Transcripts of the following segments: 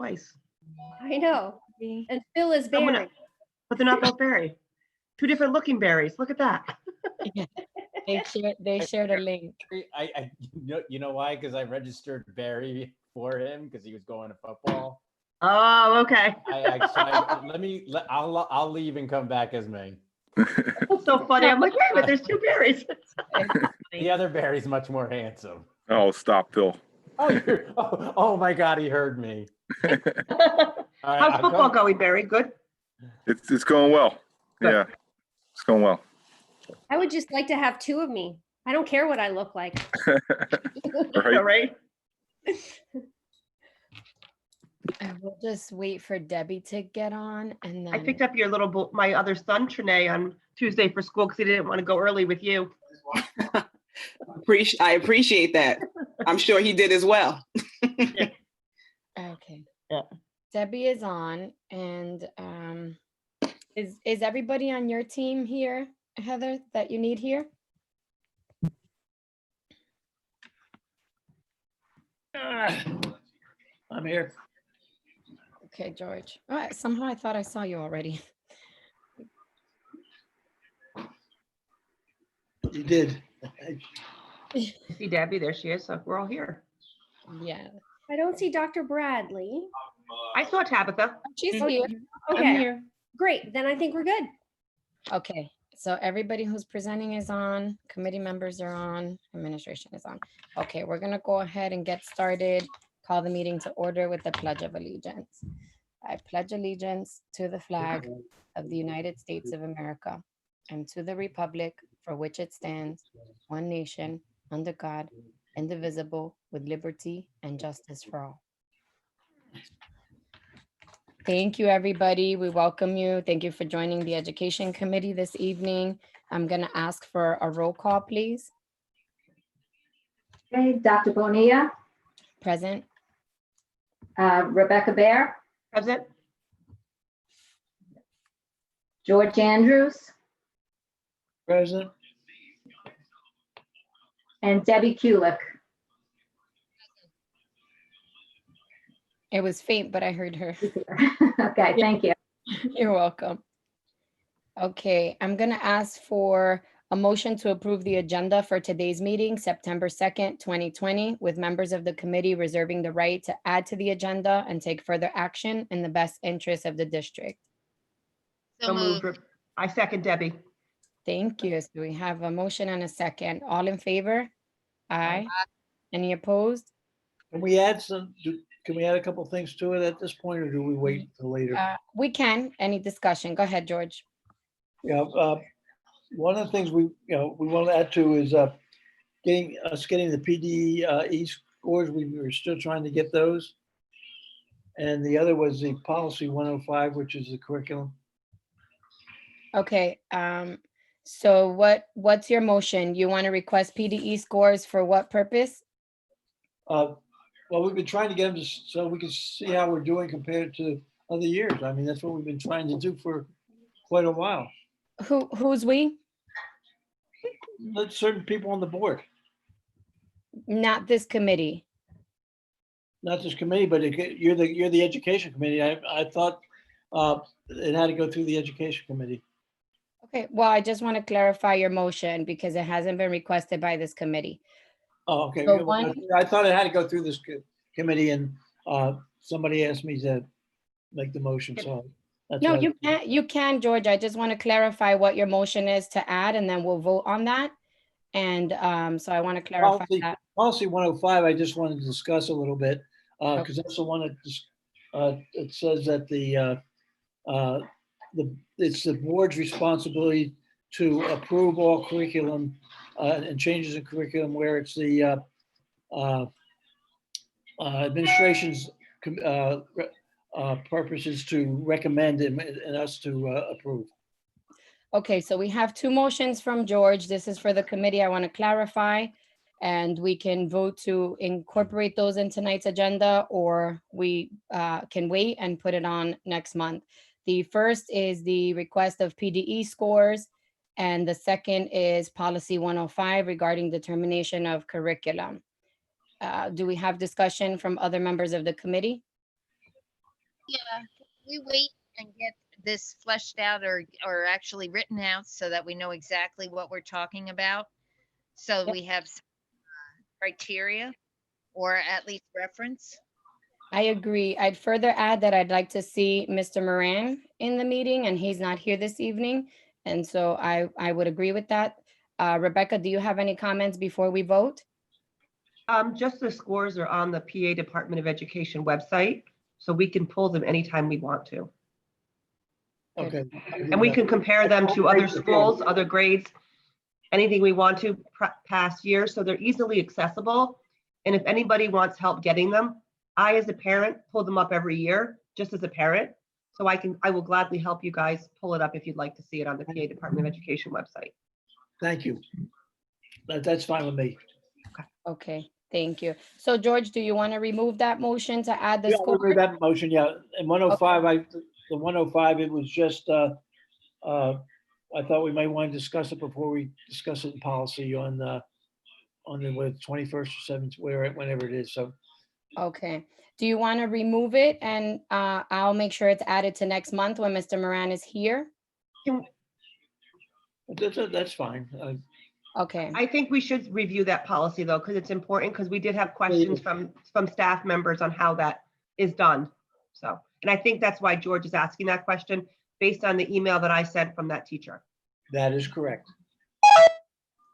twice. I know. And Phil is I'm gonna- Barry. But they're not both berry. Two different looking berries. Look at that. They shared a link. You know why? Because I registered Barry for him because he was going to football. Oh, okay. I'll leave and come back as me. That's so funny. I'm like, wait a minute, there's two berries. The other Barry's much more handsome. Oh, stop, Phil. Oh my God, he heard me. All right, How's football going, Barry? Good? It's going well. Good. Yeah, it's going well. I would just like to have two of me. I don't care what I look like. All right. All right. We'll just wait for Debbie to get on, and then I picked up your my other son, Trinae, on Tuesday for school because he didn't want to go early with you. I appreciate that. I'm sure he did as well. Okay. Yeah. Debbie is on, and is everybody on your team here, Heather, that you need here? I'm here. Okay, George. Somehow I thought I saw you already. You did. See Debbie, there she is. So we're all here. Yeah. I don't see Dr. Bradley. I saw Tabitha. She's Oh, here. I'm Okay, here. great. Then I think we're good. Okay, so everybody who's presenting is on, committee members are on, administration is on. Okay, we're gonna go ahead and get started. Call the meeting to order with the Pledge of Allegiance. I pledge allegiance to the flag of the United States of America and to the republic for which it stands, one nation, under God, indivisible, with liberty and justice for all. Thank you, everybody. We welcome you. Thank you for joining the Education Committee this evening. I'm going to ask for a roll call, please. Okay, Dr. Bonilla, Present. Rebecca Bear, Present. George Andrews, Present. and Debbie Kulik. It was faint, but I heard her. Okay, thank you. You're welcome. Okay, I'm going to ask for a motion to approve the agenda for today's meeting, September 2nd, 2020, with members of the committee reserving the right to add to the agenda and take further action in the best interest of the district. So moved. I second Debbie. Thank you. So we have a motion and a second. All in favor? Aye. Any opposed? Can we add can we add a couple things to it at this point, or do we wait until later? We can. Any discussion? Go ahead, George. Yeah, one of the things we want to add to is getting the PDE scores. We were still trying to get those. And the other was the policy 105, which is the curriculum. Okay, so what's your motion? You want to request PDE scores for what purpose? Well, we've been trying to get them so we can see how we're doing compared to other years. I mean, that's what we've been trying to do for quite a while. Who's we? Let certain people on the board, Not this committee. not this committee, but you're the education committee. I thought it had to go through the education committee. Okay, well, I just want to clarify your motion because it hasn't been requested by this committee. Oh, okay. So Well, I thought it had to go through this committee, and somebody asked me to make the motion, so. that's No, why- you can, George. I just want to clarify what your motion is to add, and then we'll vote on that. And so I want to clarify that. Policy 105, I just wanted to discuss a little bit, because that's the one that it says that it's the board's responsibility to approve all curriculum and changes in curriculum where it's the administration's purpose is to recommend and us to approve. Okay, so we have two motions from George. This is for the committee. I want to clarify. And we can vote to incorporate those in tonight's agenda, or we can wait and put it on next month. The first is the request of PDE scores, and the second is policy 105 regarding determination of curriculum. Do we have discussion from other members of the committee? Yeah, we wait and get this fleshed out or actually written out so that we know exactly what we're talking about. So Yep. we have some criteria or at least reference. I agree. I'd further add that I'd like to see Mr. Moran in the meeting, and he's not here this evening. And so I would agree with that. Rebecca, do you have any comments before we vote? Just the scores are on the PA Department of Education website, so we can pull them anytime we want to. Okay. And we can compare them to other schools, other grades, anything we want to past years, so they're easily accessible. And if anybody wants help getting them, I, as a parent, pull them up every year, just as a parent. So I will gladly help you guys pull it up if you'd like to see it on the PA Department of Education website. Thank you. That's fine with me. Okay, thank you. So George, do you want to remove that motion to add the Yeah, school? we'll read that motion, yeah. And 105, the 105, it was just, I thought we might want to discuss it before we discuss it in policy on the, what, 21st or 7th, whenever it is, so. Okay, do you want to remove it and I'll make sure it's added to next month when Mr. Moran is here? That's fine. Okay, I think we should review that policy though, because it's important, because we did have questions from staff members on how that is done. So, and I think that's why George is asking that question based on the email that I sent from that teacher. That is correct.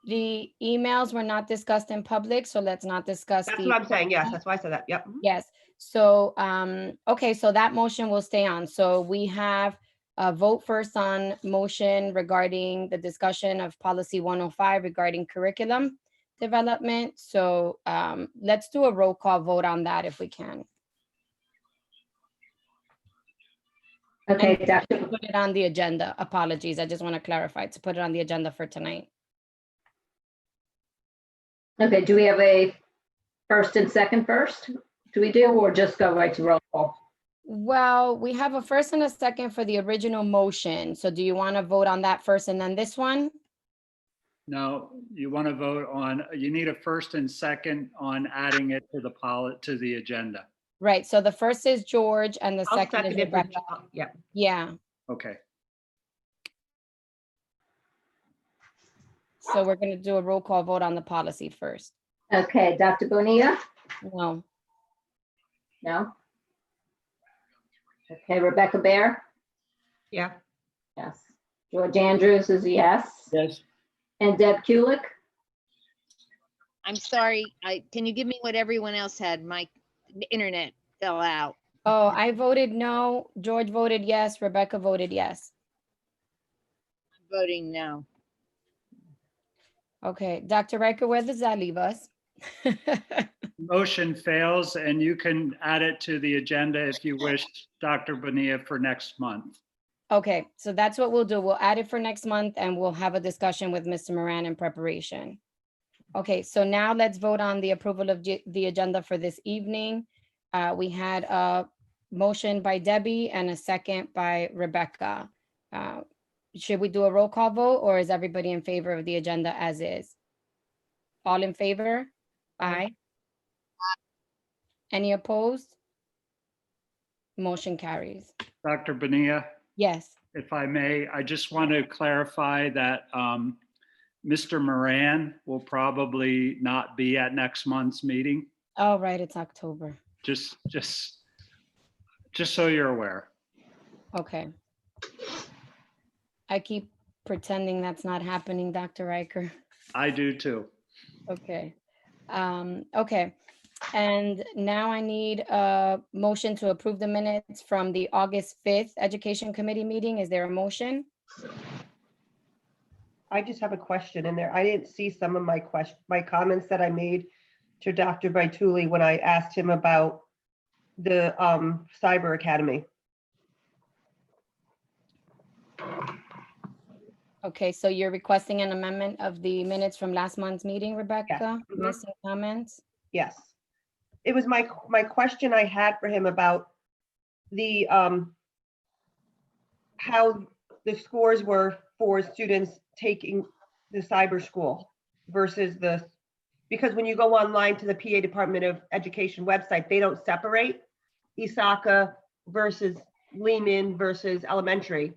the emails were not discussed in public, so let's not discuss That's the. what I'm saying. Yes, that's why I said that. Yep. Yes, so, okay, so that motion will stay on. So we have a vote first on motion regarding the discussion of policy 105 regarding curriculum development. So let's do a roll call vote on that if we can. Okay, And Dr. put it on the agenda. Apologies, I just want to clarify to put it on the agenda for tonight. Okay, do we have a first and second first? Do we do, or just go right to roll call? Well, we have a first and a second for the original motion. So do you want to vote on that first and then this one? No, you want to vote on, you need a first and second on adding it to the agenda. Right, so the first is George and the I'll second is second it for, Rebecca. yeah. Yeah, Okay, so we're gonna do a roll call vote on the policy first. Okay, Dr. Bonilla? No, No? Okay, Rebecca Bear? Yeah. Yes. George Andrews is a yes. Yes, And Deb Kulik? I'm sorry, can you give me what everyone else had? My internet fell out. oh, I voted no, George voted yes, Rebecca voted yes. Voting no. Okay, Dr. Riker, where does that leave us? motion fails and you can add it to the agenda if you wish, Dr. Bonilla, for next month. Okay, so that's what we'll do. We'll add it for next month and we'll have a discussion with Mr. Moran in preparation. Okay, so now let's vote on the approval of the agenda for this evening. We had a motion by Debbie and a second by Rebecca. Should we do a roll call vote or is everybody in favor of the agenda as is? All in favor? Aye. Any opposed? Motion carries. Dr. Bonilla, Yes. if I may, I just want to clarify that Mr. Moran will probably not be at next month's meeting. Oh, right, it's October. Just so you're aware. Okay. I keep pretending that's not happening, Dr. Riker. I do too. Okay. Okay. And now I need a motion to approve the minutes from the August 5th Education Committee meeting. Is there a motion? I just have a question in there. I didn't see some of my comments that I made to Dr. Baituli when I asked him about the Cyber Academy. Okay, so you're requesting an amendment of the minutes from last month's meeting, Rebecca? Mhm. Missing comments? Yes. It was my question I had for him about the how the scores were for students taking the cyber school versus because when you go online to the PA Department of Education website, they don't separate ISACA versus Lehman versus elementary.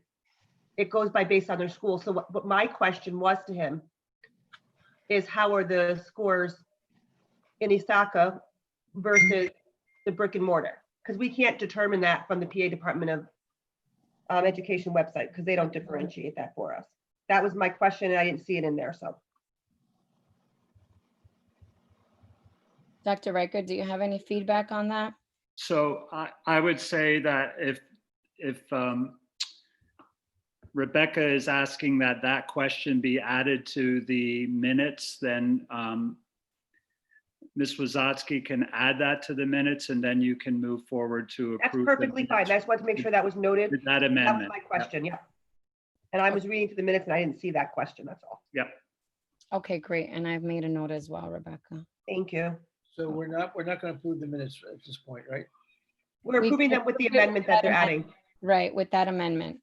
It goes by based on their school. So what my question was to him is, how are the scores in Isaka versus the brick and mortar? Because we can't determine that from the PA Department of Education website, because they don't differentiate that for us. That was my question, and I didn't see it in there, so. Dr. Riker, do you have any feedback on that? So I would say that if Rebecca is asking that question be added to the minutes, then Ms. Wazotsky can add that to the minutes, and then you can move forward to That's approve. the perfectly fine. I minutes just wanted to make sure that was noted. with That That was amendment. my question, yeah. And I was reading through the minutes and I didn't see that question, that's all. Yep. Okay, great. And I've made a note as well, Rebecca. Thank you. So we're not going to approve the minutes at this point, right? We're We approving can them with the approve it amendment that they're with that adding. Right, with that amendment.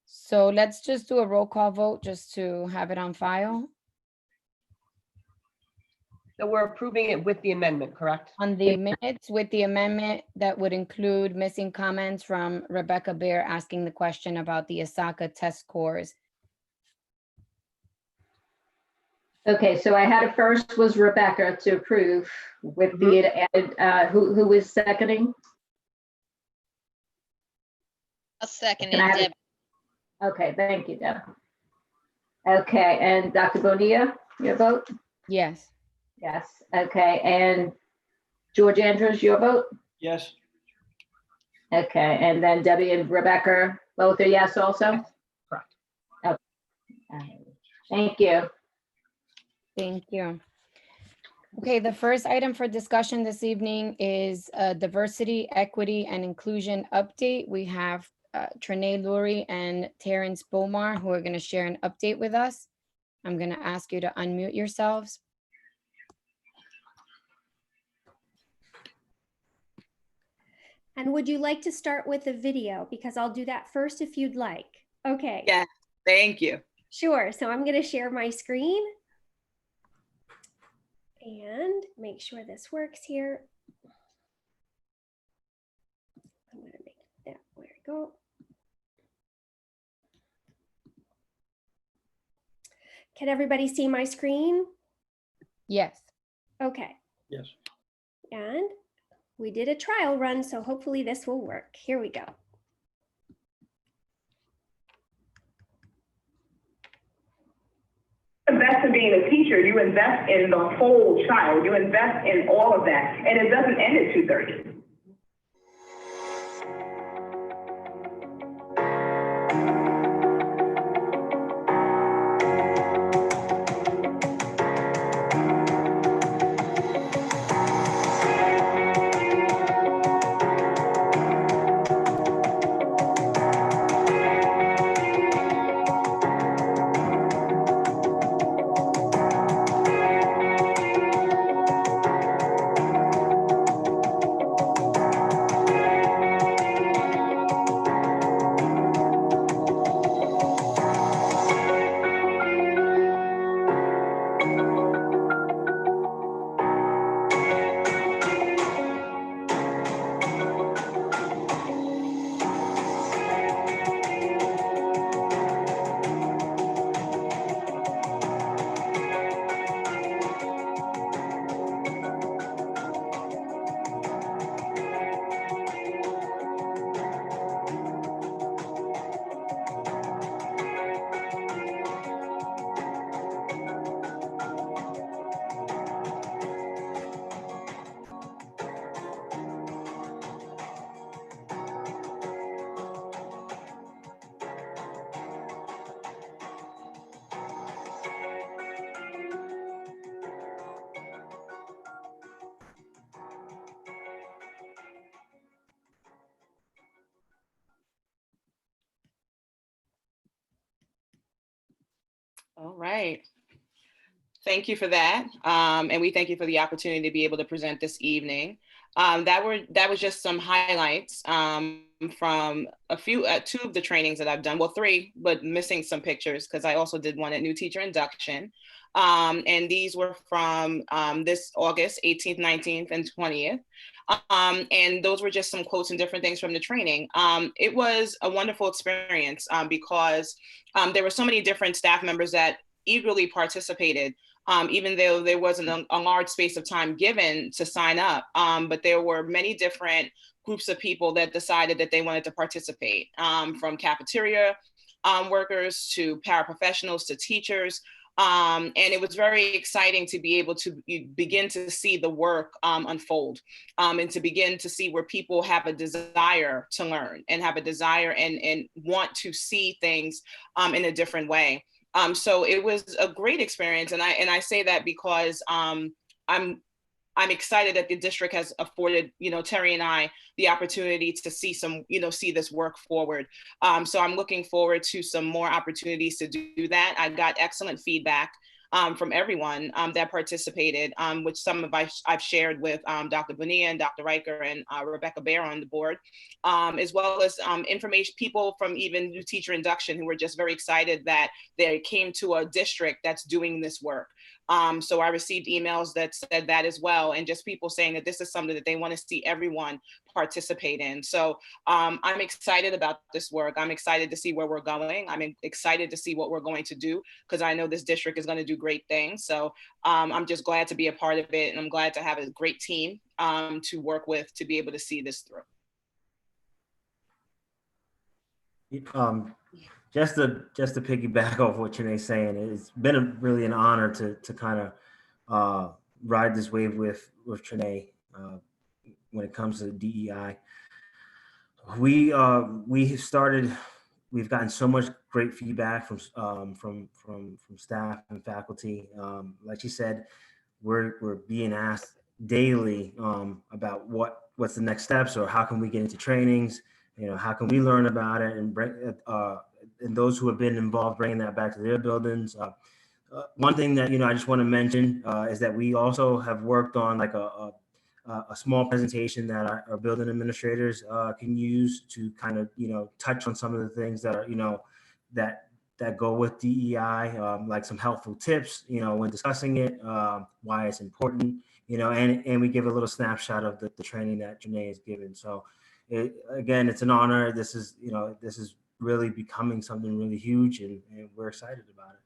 So let's just do a roll call vote just to have it on file. So we're approving it with the amendment, correct? On the minutes with the amendment that would include missing comments from Rebecca Bear asking the question about the Asaka test scores. Okay, so I had a first was Rebecca to approve with the added, who was seconding? I'll second Can I it, have Deb. Okay, thank you, Deb. Okay, and Dr. Bonilla, your vote? Yes. Yes, okay, and George Andrews, your vote? Yes. Okay, and then Debbie and Rebecca, both are yes also? Correct. Okay. Thank you. Thank you. Okay, the first item for discussion this evening is a diversity, equity, and inclusion update. We have Trinae Lurie and Terrence Bomar who are going to share an update with us. I'm going to ask you to unmute yourselves. And would you like to start with a video? Because I'll do that first if you'd like. Okay. Yeah, thank you. Sure. So I'm going to share my screen and make sure this works here. I'm going to make that, there we go. Can everybody see my screen? Yes. Okay. Yes. And we did a trial run, so hopefully this will work. Here we go. Invest in being a teacher, you invest in the whole child, you invest in all of that, and it doesn't end at 2:30. All right. Thank you for that. And we thank you for the opportunity to be able to present this evening. That was just some highlights from two of the trainings that I've done. Well, three, but missing some pictures because I also did one at New Teacher Induction. And these were from this August 18th, 19th, and 20th. And those were just some quotes and different things from the training. It was a wonderful experience because there were so many different staff members that eagerly participated, even though there wasn't a large space of time given to sign up. But there were many different groups of people that decided that they wanted to participate, from cafeteria workers to paraprofessionals to teachers. And it was very exciting to be able to begin to see the work unfold, and to begin to see where people have a desire to learn and have a desire and want to see things in a different way. So it was a great experience. And I say that because I'm excited that the district has afforded, Terry and I the opportunity to see see this work forward. So I'm looking forward to some more opportunities to do that. I got excellent feedback from everyone that participated, which some of I've shared with Dr. Bonilla and Dr. Riker and Rebecca Bear on the board, as well as information, people from even new teacher induction who were just very excited that they came to a district that's doing this work. So I received emails that said that as well, and just people saying that this is something that they want to see everyone participate in. So I'm excited about this work. I'm excited to see where we're going. I'm excited to see what we're going to do, because I know this district is going to do great things. So I'm just glad to be a part of it, and I'm glad to have a great team to work with to be able to see this through. Just to piggyback off what Trinae's saying, it's been really an honor to kind of ride this wave with Trinae when it comes to DEI. We've gotten so much great feedback from staff and faculty. Like she said, we're being asked daily about what's the next steps, or how can we get into trainings, how can we learn about it, and bring and those who have been involved, bringing that back to their buildings. One thing that I just want to mention is that we also have worked on like a small presentation that our building administrators can use to kind of touch on some of the things that are that go with DEI, like some helpful tips when discussing it, why it's important, and we give a little snapshot of the training that Trinae has given. So again, it's an honor. This is really becoming something really huge, and we're excited about it.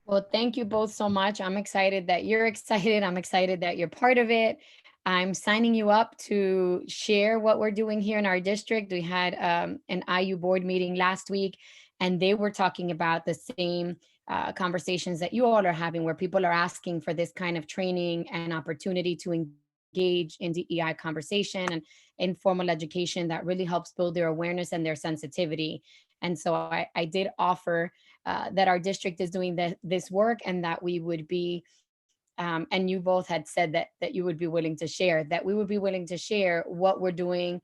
Well, thank you both so much. I'm excited that you're excited. I'm excited that you're part of it. I'm signing you up to share what we're doing here in our district. We had an IU board meeting last week, and they were talking about the same conversations that you all are having, where people are asking for this kind of training and opportunity to engage in DEI conversation and informal education that really helps build their awareness and their sensitivity. And so I did offer that our district is doing this work, and that we would be, and you both had said that you would be willing to share, that we would be willing to share what we're doing,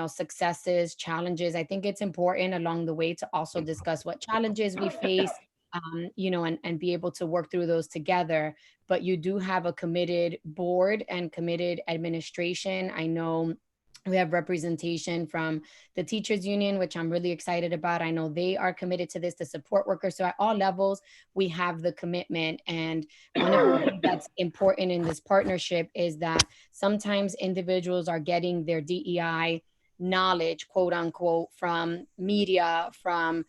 successes, challenges. I think it's important along the way to also discuss what challenges we face, and be able to work through those together. But you do have a committed board and committed administration. I know we have representation from the teachers union, which I'm really excited about. I know they are committed to this, the support workers. So at all levels, we have the commitment. And one of the things that's important in this partnership is that sometimes individuals are getting their DEI knowledge, quote unquote, from media, from,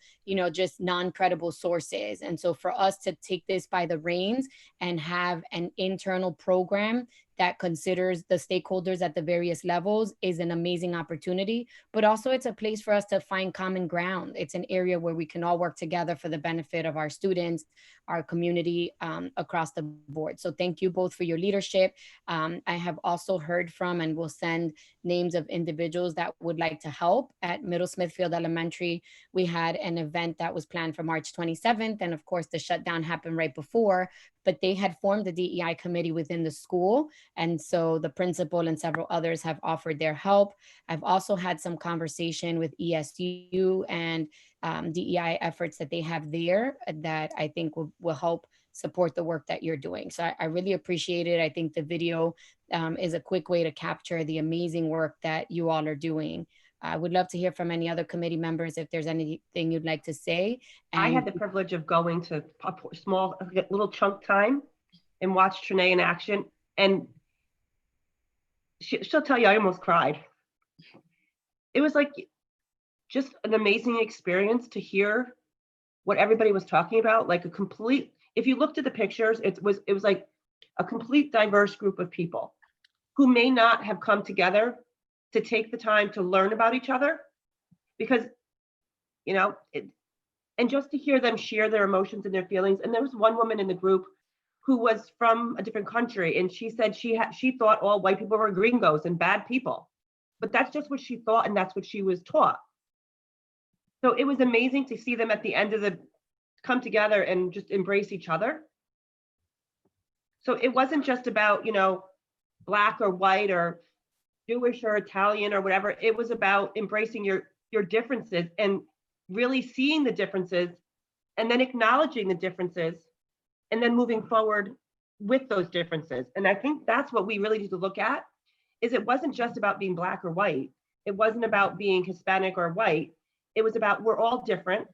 just non-credible sources. And so for us to take this by the reins and have an internal program that considers the stakeholders at the various levels is an amazing opportunity, but also it's a place for us to find common ground. It's an area where we can all work together for the benefit of our students, our community, across the board. So thank you both for your leadership. I have also heard from, and will send names of individuals that would like to help. At Middle Smithfield Elementary, we had an event that was planned for March 27th. And of course, the shutdown happened right before, but they had formed the DEI committee within the school. And so the principal and several others have offered their help. I've also had some conversation with ESU and DEI efforts that they have there that I think will help support the work that you're doing. So I really appreciate it. I think the video is a quick way to capture the amazing work that you all are doing. I would love to hear from any other committee members if there's anything you'd like to say. I had the privilege of going to a small little chunk time and watch Trinae in action. And she'll tell you I almost cried. It was like just an amazing experience to hear what everybody was talking about, like a complete, if you looked at the pictures, it was like a complete diverse group of people who may not have come together to take the time to learn about each other because, you know, and just to hear them share their emotions and their feelings. And there was one woman in the group who was from a different country, and she said she thought all white people were gringos and bad people, but that's just what she thought, and that's what she was taught. So it was amazing to see them at the end of the come together and just embrace each other. So it wasn't just about, you know, Black or white or Jewish or Italian or whatever. It was about embracing your differences and really seeing the differences and then acknowledging the differences and then moving forward with those differences. And I think that's what we really need to look at, is it wasn't just about being Black or white. It wasn't about being Hispanic or white. It was about, we're all different.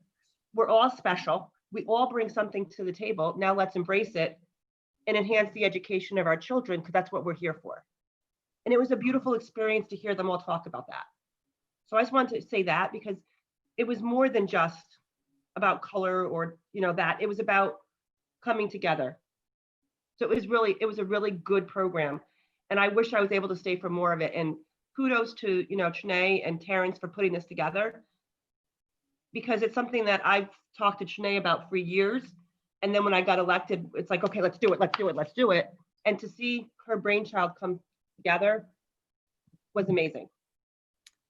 We're all special. We all bring something to the table. Now let's embrace it and enhance the education of our children, because that's what we're here for. And it was a beautiful experience to hear them all talk about that. So I just wanted to say that, because it was more than just about color or, you know, that. It was about coming together. So it was a really good program. And I wish I was able to stay for more of it. And kudos to, you know, Trinae and Terrence for putting this together, because it's something that I've talked to Trinae about for years. And then when I got elected, it's like, okay, let's do it, let's do it, let's do it. And to see her brainchild come together was amazing.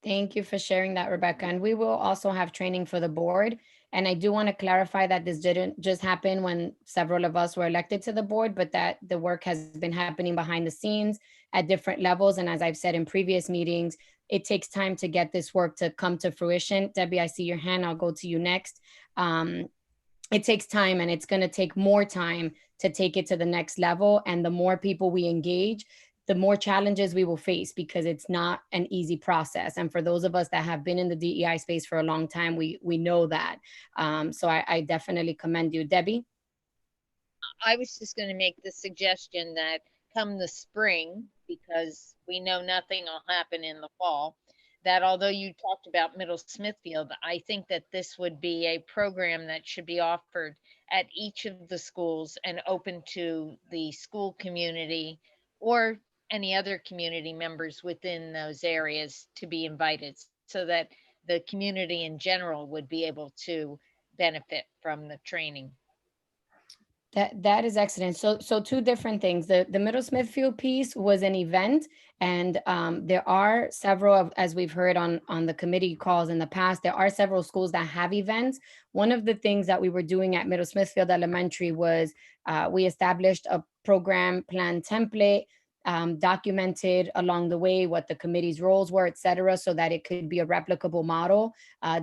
Thank you for sharing that, Rebecca. And we will also have training for the board. And I do want to clarify that this didn't just happen when several of us were elected to the board, but that the work has been happening behind the scenes at different levels. And as I've said in previous meetings, it takes time to get this work to come to fruition. Debbie, I see your hand. I'll go to you next. It takes time, and it's going to take more time to take it to the next level. And the more people we engage, the more challenges we will face, because it's not an easy process. And for those of us that have been in the DEI space for a long time, we know that. So I definitely commend you. Debbie? I was just going to make the suggestion that come the spring, because we know nothing will happen in the fall, that although you talked about Middle Smithfield, I think that this would be a program that should be offered at each of the schools and open to the school community or any other community members within those areas to be invited, so that the community in general would be able to benefit from the training. That is excellent. So two different things. The Middle Smithfield piece was an event, and there are several, as we've heard on the committee calls in the past, there are several schools that have events. One of the things that we were doing at Middle Smithfield Elementary was we established a program plan template, documented along the way what the committee's roles were, et cetera, so that it could be a replicable model.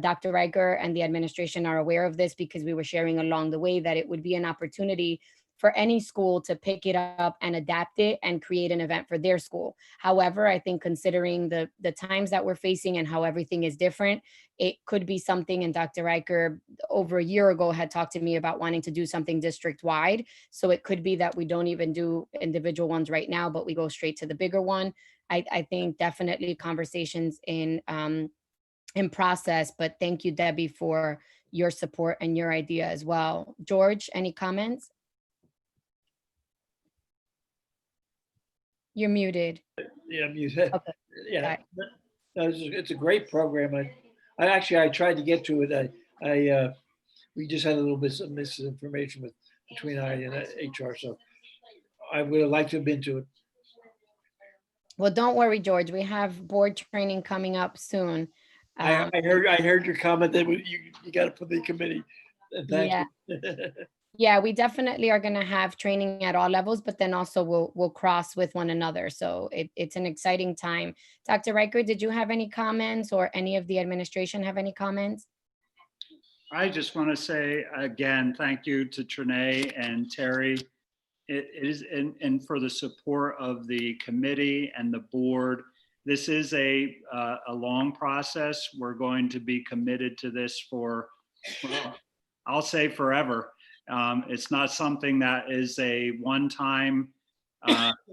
Dr. Riker and the administration are aware of this, because we were sharing along the way that it would be an opportunity for any school to pick it up and adapt it and create an event for their school. However, I think considering the times that we're facing and how everything is different, it could be something, and Dr. Riker over a year ago had talked to me about wanting to do something district-wide. So it could be that we don't even do individual ones right now, but we go straight to the bigger one. I think definitely conversations in process, but thank you, Debbie, for your support and your idea as well. George, any comments? You're muted. Yeah, muted. Okay. Yeah, no, it's a great program. I tried to get to it. We just had a little bit of misinformation between I and HR, so I would have liked to have been to it. Well, don't worry, George. We have board training coming up soon. I heard your comment that you got to put the committee. Thank you. Yeah, we definitely are going to have training at all levels, but then also we'll cross with one another. So it's an exciting time. Dr. Riker, did you have any comments, or any of the administration have any comments? I just want to say again, thank you to Trinae and Terry. It is, and for the support of the committee and the board. This is a long process. We're going to be committed to this for, well, I'll say forever. It's not something that is a one-time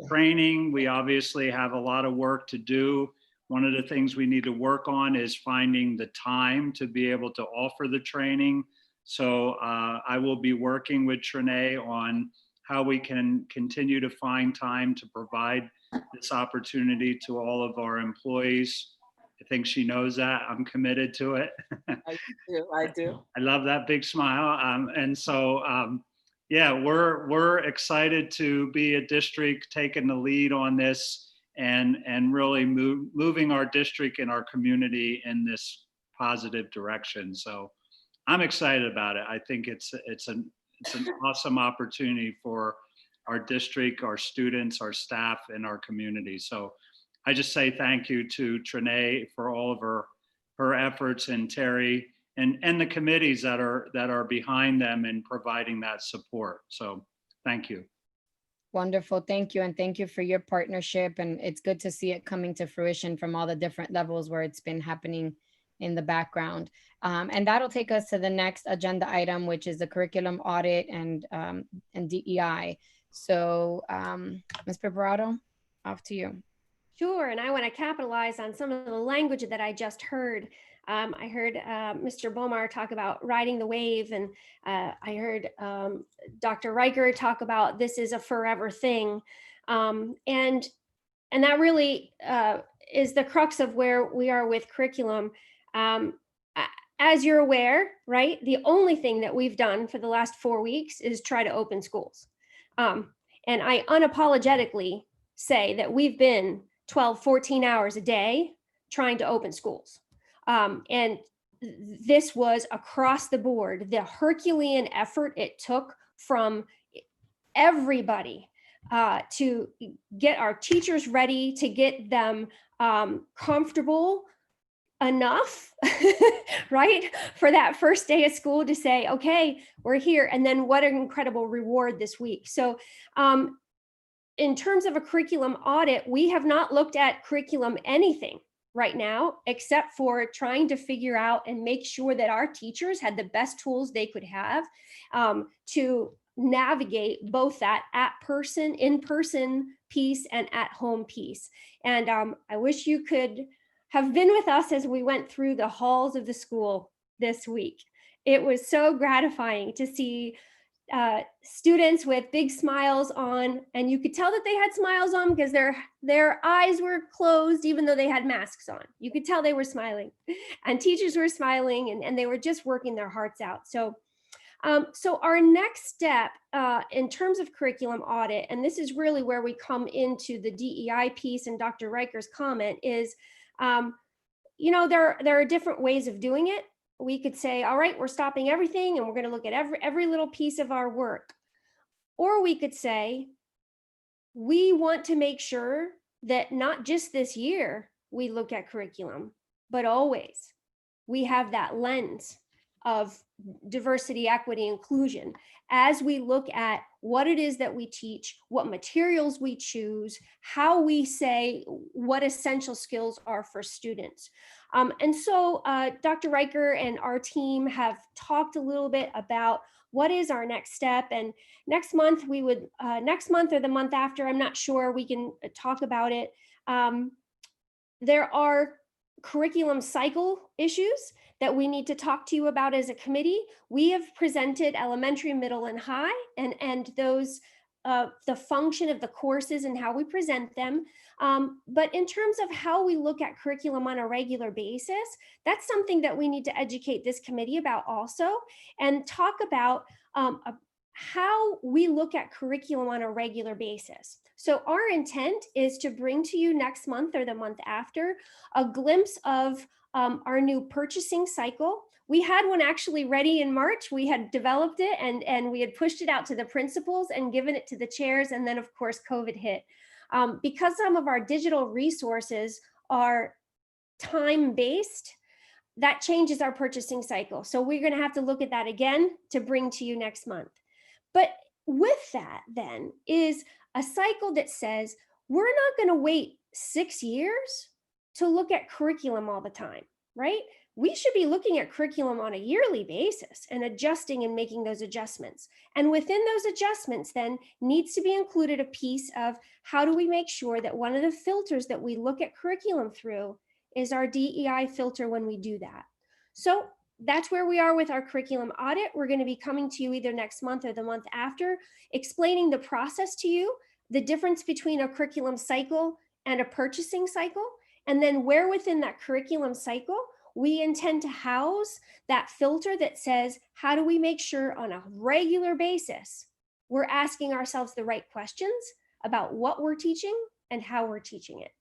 training. We obviously have a lot of work to do. One of the things we need to work on is finding the time to be able to offer the training. So I will be working with Trinae on how we can continue to find time to provide this opportunity to all of our employees. I think she knows that. I'm committed to it. I do. I love that big smile. Yeah, we're excited to be a district taking the lead on this and really moving our district and our community in this positive direction. So I'm excited about it. I think it's an awesome opportunity for our district, our students, our staff, and our community. So I just say thank you to Trinae for all of her efforts, and Terry and the committees that are behind them in providing that support. So thank you. Wonderful. Thank you. And thank you for your partnership. And it's good to see it coming to fruition from all the different levels where it's been happening in the background. And that'll take us to the next agenda item, which is the curriculum audit and DEI. So Ms. Preparato, off to you. Sure, and I want to capitalize on some of the language that I just heard. I heard Mr. Bomar talk about riding the wave, and I heard Dr. Riker talk about this is a forever thing. And that really is the crux of where we are with curriculum. As you're aware, right, the only thing that we've done for the last 4 weeks is try to open schools. And I unapologetically say that we've been 12, 14 hours a day trying to open schools. And this was across the board, the Herculean effort it took from everybody to get our teachers ready, to get them comfortable enough, right, for that first day of school to say, okay, we're here. And then what an incredible reward this week. So in terms of a curriculum audit, we have not looked at curriculum anything right now, except for trying to figure out and make sure that our teachers had the best tools they could have to navigate both that in-person piece and at-home piece. And I wish you could have been with us as we went through the halls of the school this week. It was so gratifying to see students with big smiles on, and you could tell that they had smiles on because their eyes were closed even though they had masks on. You could tell they were smiling, and teachers were smiling, and they were just working their hearts out. So our next step in terms of curriculum audit, and this is really where we come into the DEI piece and Dr. Riker's comment, is there are different ways of doing it. We could say, all right, we're stopping everything and we're going to look at every little piece of our work. Or we could say, we want to make sure that not just this year we look at curriculum, but always we have that lens of diversity, equity, inclusion as we look at what it is that we teach, what materials we choose, how we say what essential skills are for students. And so Dr. Riker and our team have talked a little bit about what is our next step. And next month we would, next month or the month after, I'm not sure, we can talk about it. There are curriculum cycle issues that we need to talk to you about as a committee. We have presented elementary, middle, and high, and those the function of the courses and how we present them. But in terms of how we look at curriculum on a regular basis, that's something that we need to educate this committee about also, and talk about how we look at curriculum on a regular basis. So our intent is to bring to you next month or the month after a glimpse of our new purchasing cycle. We had one actually ready in March. We had developed it and we had pushed it out to the principals and given it to the chairs. And then of course, COVID hit. Because some of our digital resources are time-based, that changes our purchasing cycle. So we're gonna have to look at that again to bring to you next month. But with that then is a cycle that says, we're not gonna wait 6 years to look at curriculum all the time. right? We should be looking at curriculum on a yearly basis and adjusting and making those adjustments. And within those adjustments then needs to be included a piece of how do we make sure that one of the filters that we look at curriculum through is our DEI filter when we do that. So that's where we are with our curriculum audit. We're going to be coming to you either next month or the month after, explaining the process to you, the difference between a curriculum cycle and a purchasing cycle, and then where within that curriculum cycle we intend to house that filter that says, how do we make sure on a regular basis we're asking ourselves the right questions about what we're teaching and how we're teaching it.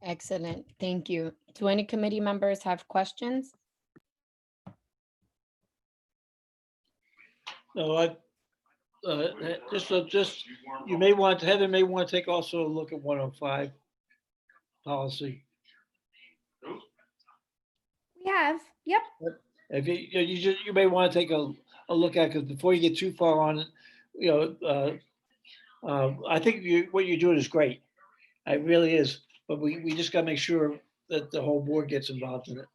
Excellent, thank you. Do any committee members have questions? No, just, you may want, Heather may want to take also a look at 105 policy. We have, yep. If you may want to take a look at, because before you get too far on, I think what you're doing is great. It really is, but we just got to make sure that the whole board gets involved in it.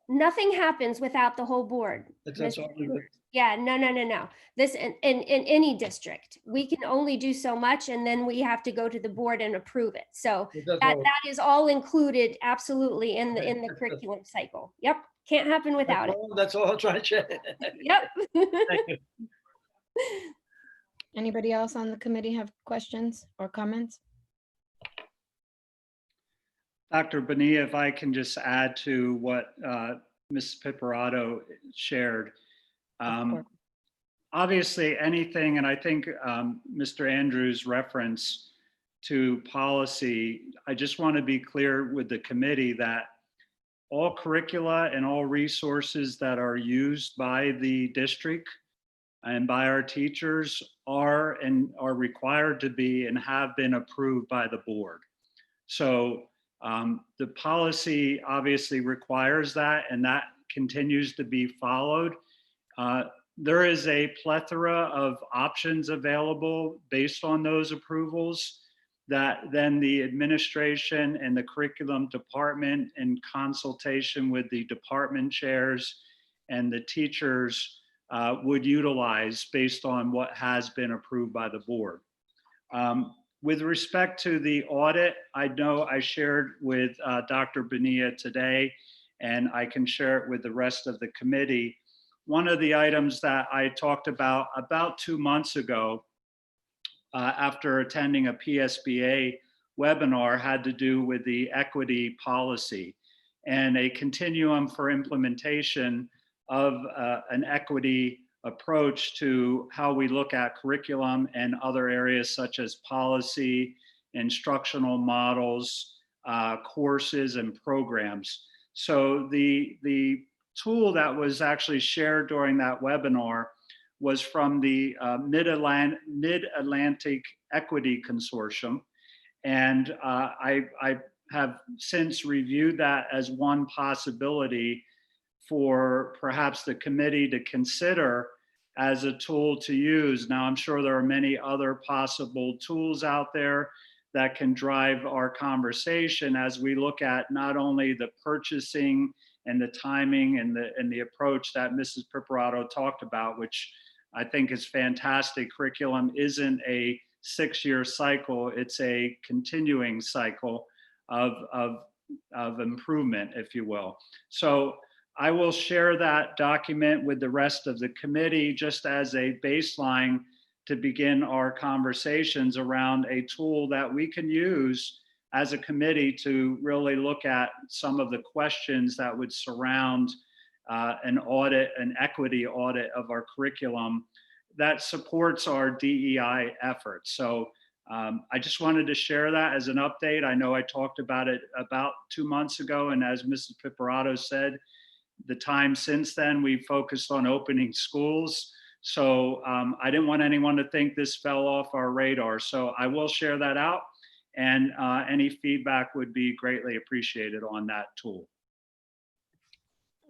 Nothing happens without the whole board. That's all good. Yeah, no. This in any district, we can only do so much, and then we have to go to the board and approve it. So that is all included absolutely in the curriculum cycle. Yep, can't happen without it. That's all I'm trying to check. Yep. Anybody else on the committee have questions or comments? Dr. Bonilla, if I can just add to what Ms. Pipperato shared. Obviously anything, and I think Mr. Andrews' reference to policy, I just want to be clear with the committee that all curricula and all resources that are used by the district and by our teachers are required to be and have been approved by the board. So the policy obviously requires that, and that continues to be followed. There is a plethora of options available based on those approvals that then the administration and the curriculum department, in consultation with the department chairs and the teachers, would utilize based on what has been approved by the board. With respect to the audit, I know I shared with Dr. Bonilla today, and I can share it with the rest of the committee. One of the items that I talked about 2 months ago, after attending a PSBA webinar, had to do with the equity policy and a continuum for implementation of an equity approach to how we look at curriculum and other areas such as policy, instructional models, courses, and programs. So the tool that was actually shared during that webinar was from the Mid-Atlantic Equity Consortium. And I have since reviewed that as one possibility for perhaps the committee to consider as a tool to use. Now, I'm sure there are many other possible tools out there that can drive our conversation as we look at not only the purchasing and the timing and the approach that Mrs. Pipperato talked about, which I think is fantastic. Curriculum isn't a 6-year cycle, it's a continuing cycle of improvement, if you will. So I will share that document with the rest of the committee just as a baseline to begin our conversations around a tool that we can use as a committee to really look at some of the questions that would surround an audit, an equity audit of our curriculum that supports our DEI efforts. So I just wanted to share that as an update. I know I talked about it about 2 months ago, and as Mrs. Pipperato said, the time since then, we've focused on opening schools. So I didn't want anyone to think this fell off our radar. So I will share that out, and any feedback would be greatly appreciated on that tool.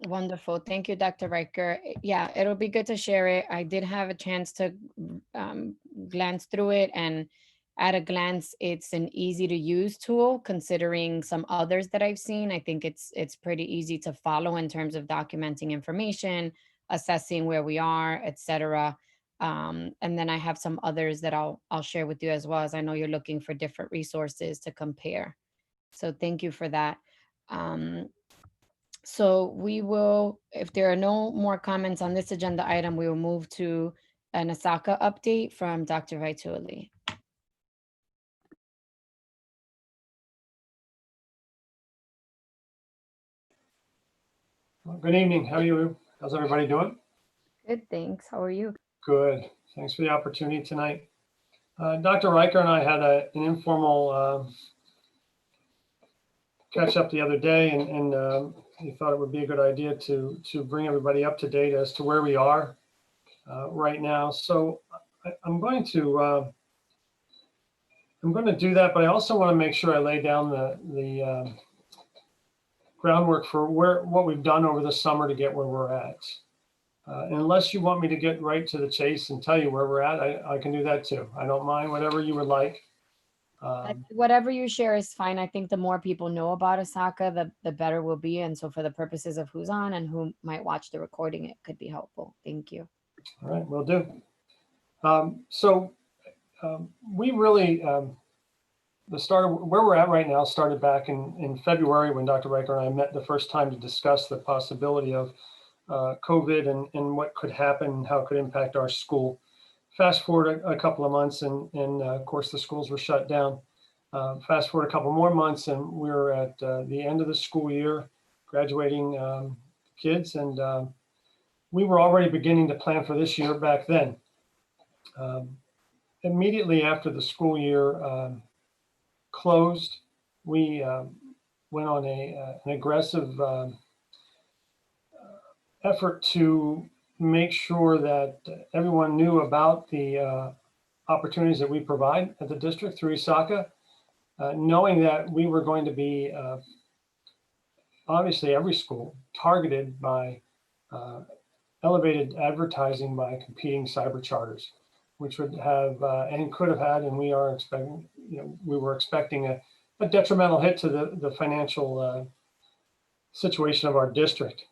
Wonderful. Thank you, Dr. Riker. Yeah, it'll be good to share it. I did have a chance to glance through it, and at a glance, it's an easy to use tool considering some others that I've seen. I think it's pretty easy to follow in terms of documenting information, assessing where we are, etc. And then I have some others that I'll share with you as well, as I know you're looking for different resources to compare. So thank you for that. So we will, if there are no more comments on this agenda item, we will move to an ASACA update from Dr. Vituli. Well, good evening. How are you? How's everybody doing? Good, thanks. How are you? Good. Thanks for the opportunity tonight. Dr. Riker and I had an informal catch up the other day, and he thought it would be a good idea to bring everybody up to date as to where we are right now. So I'm going to do that, but I also want to make sure I lay down the groundwork for what we've done over the summer to get where we're at. Unless you want me to get right to the chase and tell you where we're at, I can do that too. I don't mind, whatever you would like. Whatever you share is fine. I think the more people know about ASACA, the better we'll be. And so for the purposes of who's on and who might watch the recording, it could be helpful. Thank you. All right, will do. We really, the start of where we're at right now started back in February when Dr. Riker and I met the first time to discuss the possibility of COVID and what could happen and how it could impact our school. Fast forward a couple of months and of course the schools were shut down. Fast forward a couple more months and we're at the end of the school year, graduating kids, and we were already beginning to plan for this year back then. Immediately after the school year closed, we went on an aggressive effort to make sure that everyone knew about the opportunities that we provide at the district through ASACA, knowing that we were going to be, obviously every school, targeted by elevated advertising by competing cyber charters, which would have and could have had, and we are expecting, we were expecting a detrimental hit to the financial situation of our district.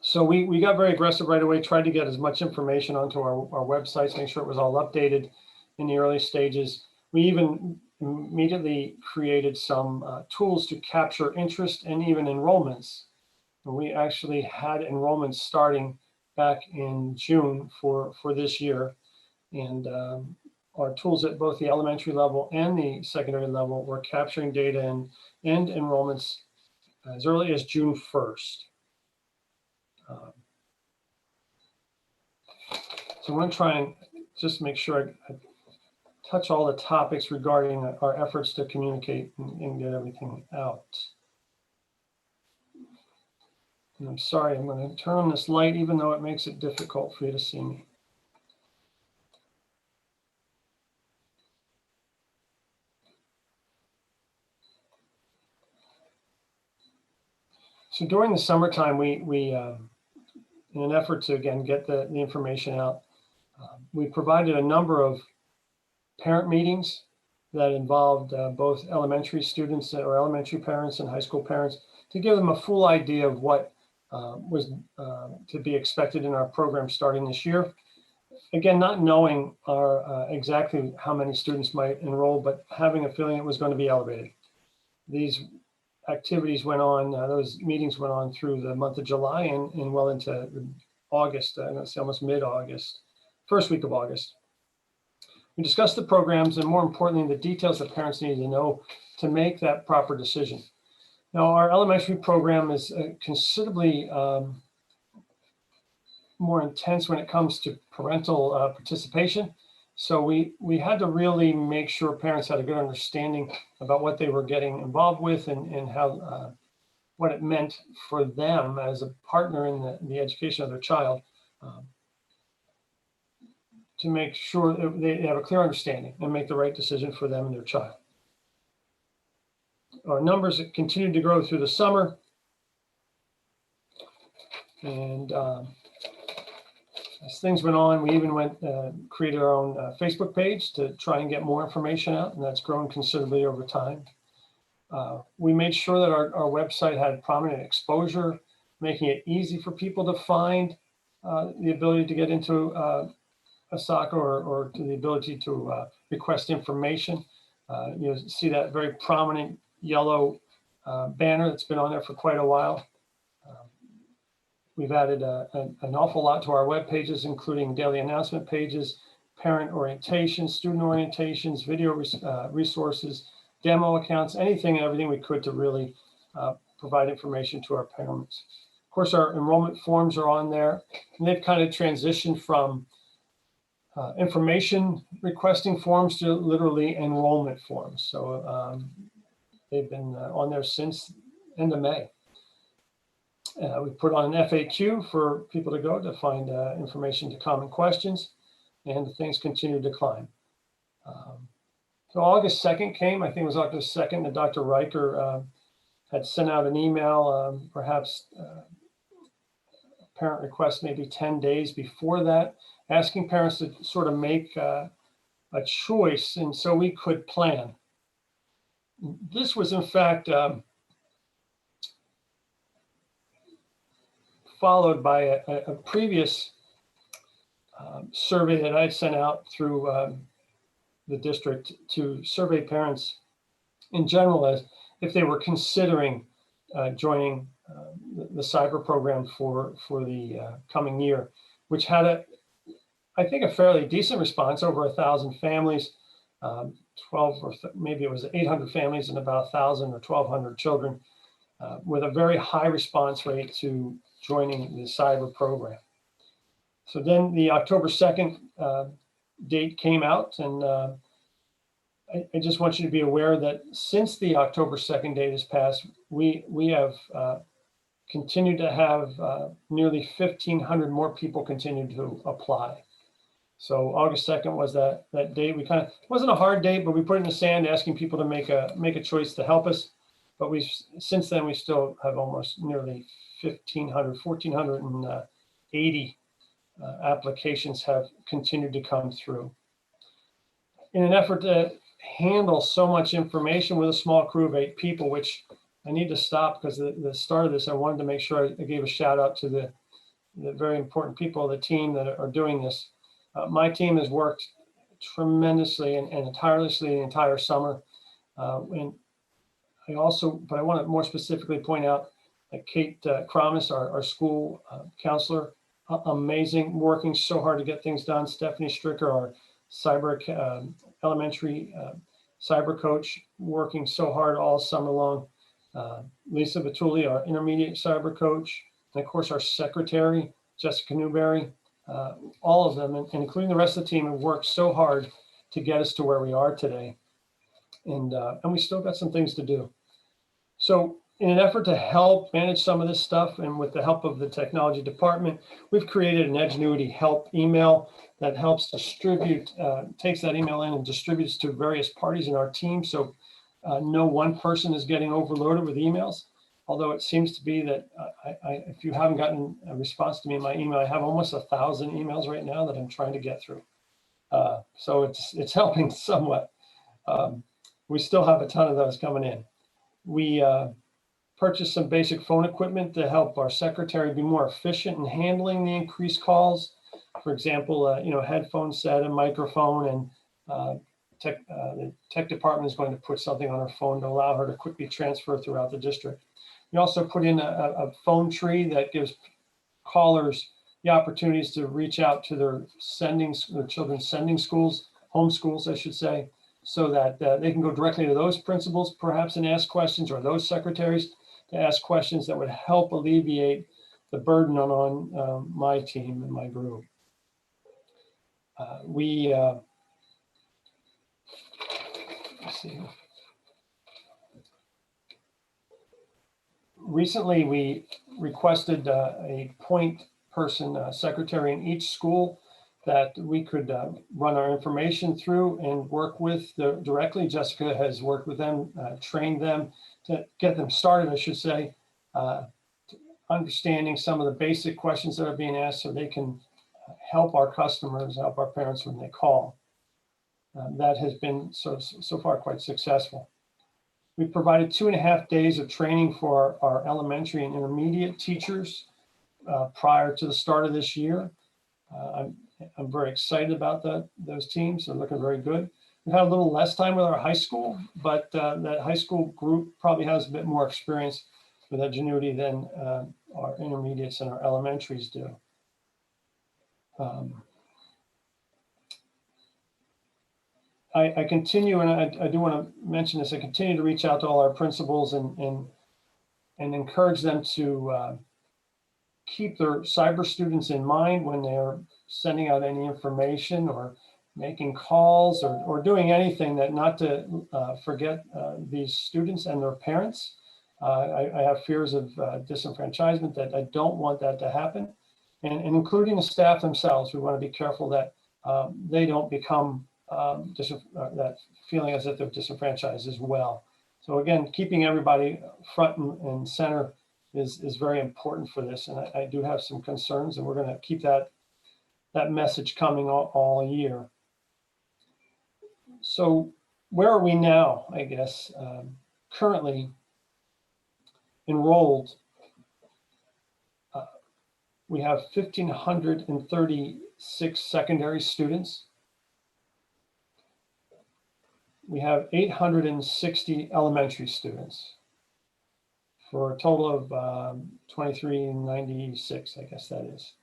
So we got very aggressive right away, tried to get as much information onto our websites, make sure it was all updated in the early stages. We even immediately created some tools to capture interest and even enrollments. And we actually had enrollments starting back in June for this year. And our tools at both the elementary level and the secondary level were capturing data and enrollments as early as June 1st. So I'm going to try and just make sure I touch all the topics regarding our efforts to communicate and get everything out. And I'm sorry, I'm going to turn on this light even though it makes it difficult for you to see me. So during the summertime, we in an effort to, again, get the information out, we provided a number of parent meetings that involved both elementary students or elementary parents and high school parents to give them a full idea of what was to be expected in our program starting this year. Again, not knowing exactly how many students might enroll, but having a feeling it was going to be elevated. These activities went on, those meetings went on through the month of July and well into August, it's almost mid-August, first week of August. We discussed the programs and more importantly, the details that parents need to know to make that proper decision. Now, our elementary program is considerably more intense when it comes to parental participation. So we had to really make sure parents had a good understanding about what they were getting involved with and how what it meant for them as a partner in the education of their child, to make sure that they have a clear understanding and make the right decision for them and their child. Our numbers continued to grow through the summer. And as things went on, we even created our own Facebook page to try and get more information out, and that's grown considerably over time. We made sure that our website had prominent exposure, making it easy for people to find the ability to get into ASACA or to the ability to request information. You see that very prominent yellow banner that's been on there for quite a while. We've added an awful lot to our web pages, including daily announcement pages, parent orientations, student orientations, video resources, demo accounts, anything and everything we could to really provide information to our parents. Of course, our enrollment forms are on there, and they've kind of transitioned from information requesting forms to literally enrollment forms. So they've been on there since end of May. We put on an FAQ for people to go to find information to common questions, and things continue to climb. So August 2nd came, I think it was August 2nd, that Dr. Riker had sent out an email, perhaps a parent request maybe 10 days before that, asking parents to sort of make a choice, and so we could plan. This was in fact followed by a previous survey that I sent out through the district to survey parents in general as if they were considering joining the cyber program for the coming year, which had I think a fairly decent response, over 1,000 families, 12 or maybe it was 800 families and about 1,000 or 1,200 children, with a very high response rate to joining the cyber program. So then the October 2nd date came out, and I just want you to be aware that since the October 2nd date has passed, we have continued to have nearly 1,500 more people continue to apply. So August 2nd was that date. We kind of, it wasn't a hard date, but we put it in the sand asking people to make a choice to help us. But since then we still have almost nearly 1,480 applications have continued to come through. In an effort to handle so much information with a small crew of 8 people, which I need to stop because the start of this, I wanted to make sure I gave a shout out to the very important people of the team that are doing this. My team has worked tremendously and tirelessly the entire summer. And I want to more specifically point out that Kate Kramis, our school counselor, amazing, working so hard to get things done. Stephanie Stricker, our cyber elementary cyber coach, working so hard all summer long. Lisa Vituli, our intermediate cyber coach, and of course our secretary, Jessica Newberry. All of them, and including the rest of the team, have worked so hard to get us to where we are today. And we still got some things to do. So in an effort to help manage some of this stuff, and with the help of the technology department, we've created an Edgenuity help email that helps distribute, takes that email in and distributes to various parties in our team. So no one person is getting overloaded with emails. Although it seems to be that if you haven't gotten a response to me in my email, I have almost 1,000 emails right now that I'm trying to get through. So it's helping somewhat. We still have a ton of those coming in. We purchased some basic phone equipment to help our secretary be more efficient in handling the increased calls. For example, a headphone set, a microphone, and the tech department is going to put something on her phone to allow her to quickly transfer throughout the district. We also put in a phone tree that gives callers the opportunities to reach out to their children's sending schools, home schools, I should say, so that they can go directly to those principals, perhaps, and ask questions, or those secretaries to ask questions that would help alleviate the burden on my team and my group. Let's see. Recently, we requested a point person, secretary in each school that we could run our information through and work with directly. Jessica has worked with them, trained them to get them started, I should say, understanding some of the basic questions that are being asked so they can help our customers, help our parents when they call. That has been so far quite successful. We provided 2.5 days of training for our elementary and intermediate teachers prior to the start of this year. I'm very excited about those teams. They're looking very good. We've had a little less time with our high school, but that high school group probably has a bit more experience with Edgenuity than our intermediates and our elementaries do. I continue, and I do want to mention this, I continue to reach out to all our principals and encourage them to keep their cyber students in mind when they're sending out any information or making calls or doing anything, that not to forget these students and their parents. I have fears of disenfranchisement, that I don't want that to happen. And including the staff themselves, we want to be careful that they don't become that feeling as if they're disenfranchised as well. So again, keeping everybody front and center is very important for this. And I do have some concerns, and we're going to keep that message coming all year. So where are we now, I guess? Currently enrolled, we have 1,536 secondary students. We have 860 elementary students for a total of 2,396, I guess that is.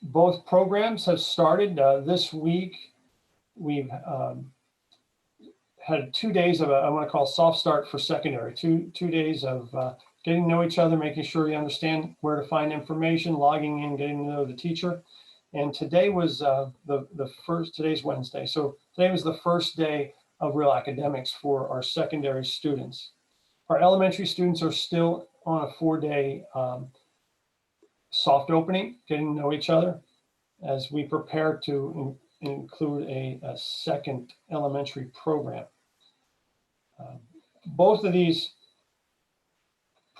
Both programs have started this week. We've had 2 days of I want to call soft start for secondary, two days of getting to know each other, making sure you understand where to find information, logging in, getting to know the teacher. And today was today's Wednesday. So today was the first day of real academics for our secondary students. Our elementary students are still on a 4-day soft opening, getting to know each other as we prepare to include a second elementary program. Both of these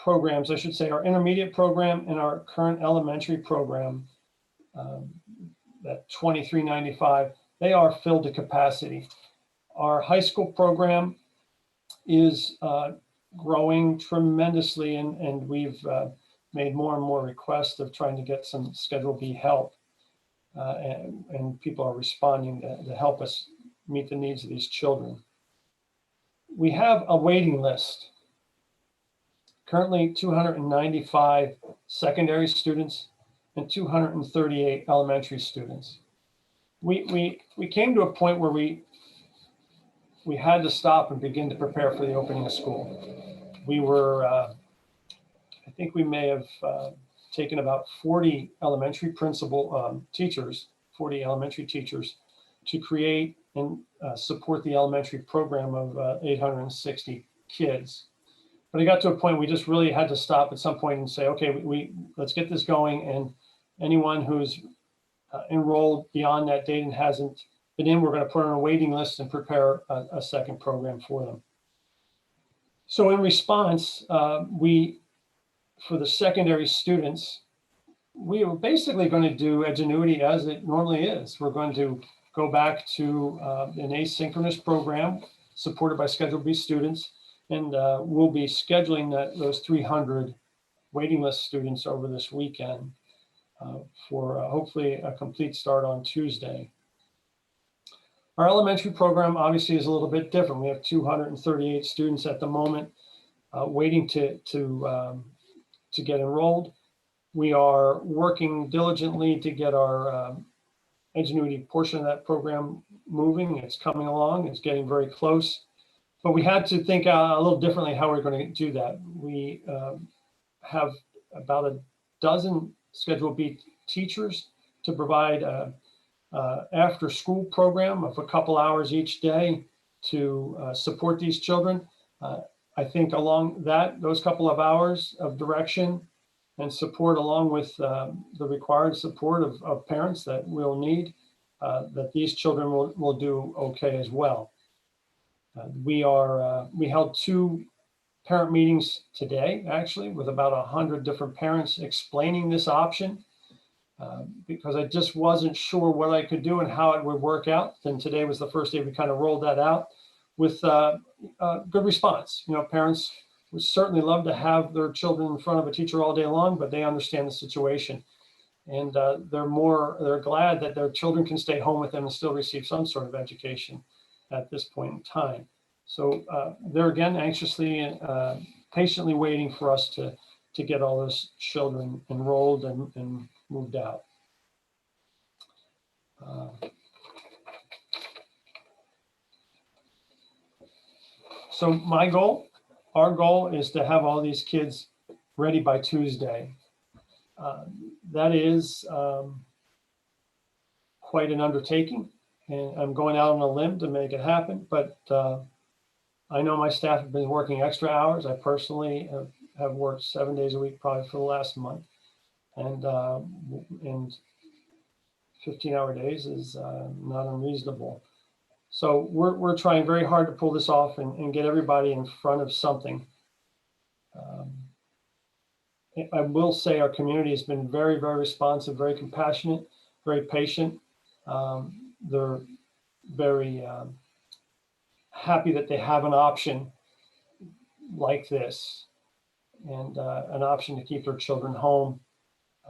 programs, I should say, our intermediate program and our current elementary program, that 2395, they are filled to capacity. Our high school program is growing tremendously, and we've made more and more requests of trying to get some Schedule B help. And people are responding to help us meet the needs of these children. We have a waiting list. Currently 295 secondary students and 238 elementary students. We came to a point where we had to stop and begin to prepare for the opening of school. We were, I think we may have taken about 40 elementary teachers, 40 elementary teachers, to create and support the elementary program of 860 kids. But it got to a point we just really had to stop at some point and say, okay, let's get this going. And anyone who's enrolled beyond that date and hasn't been in, we're going to put on a waiting list and prepare a second program for them. So in response, for the secondary students, we are basically going to do Edgenuity as it normally is. We're going to go back to an asynchronous program supported by Schedule B students, and we'll be scheduling those 300 waiting list students over this weekend for hopefully a complete start on Tuesday. Our elementary program obviously is a little bit different. We have 238 students at the moment waiting to get enrolled. We are working diligently to get our Edgenuity portion of that program moving. It's coming along. It's getting very close. But we had to think a little differently how we're going to do that. We have about a dozen Schedule B teachers to provide after school program of a couple hours each day to support these children. I think along those couple of hours of direction and support, along with the required support of parents that we'll need, that these children will do okay as well. We held 2 parent meetings today, actually, with about 100 different parents explaining this option because I just wasn't sure what I could do and how it would work out. And today was the first day we kind of rolled that out with good response. You know, parents would certainly love to have their children in front of a teacher all day long, but they understand the situation. And they're glad that their children can stay home with them and still receive some sort of education at this point in time. So they're again anxiously and patiently waiting for us to get all those children enrolled and moved out. So our goal is to have all these kids ready by Tuesday. That is quite an undertaking, and I'm going out on a limb to make it happen, but I know my staff have been working extra hours. I personally have worked 7 days a week probably for the last month, and 15-hour days is not unreasonable. So we're trying very hard to pull this off and get everybody in front of something. I will say our community has been very, very responsive, very compassionate, very patient. They're very happy that they have an option like this and an option to keep their children home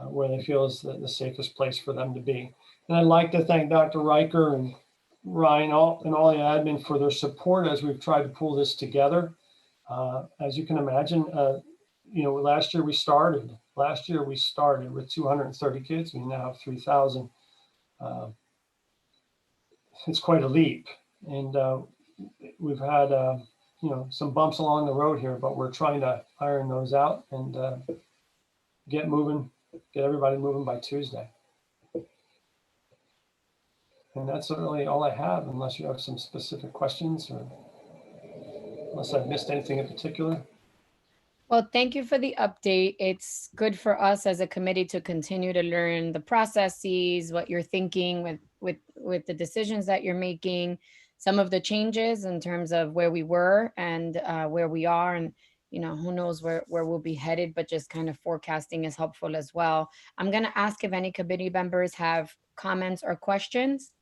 where they feel is the safest place for them to be. And I'd like to thank Dr. Riker and Ryan and all the admin for their support as we've tried to pull this together. As you can imagine, you know, last year we started with 230 kids. We now have 3,000. It's quite a leap, and we've had you know, some bumps along the road here, but we're trying to iron those out and get everybody moving by Tuesday. And that's really all I have, unless you have some specific questions or unless I've missed anything in particular. Well, thank you for the update. It's good for us as a committee to continue to learn the processes, what you're thinking with the decisions that you're making, some of the changes in terms of where we were and where we are, and you know, who knows where we'll be headed, but just kind of forecasting is helpful as well. I'm going to ask if any committee members have comments or questions.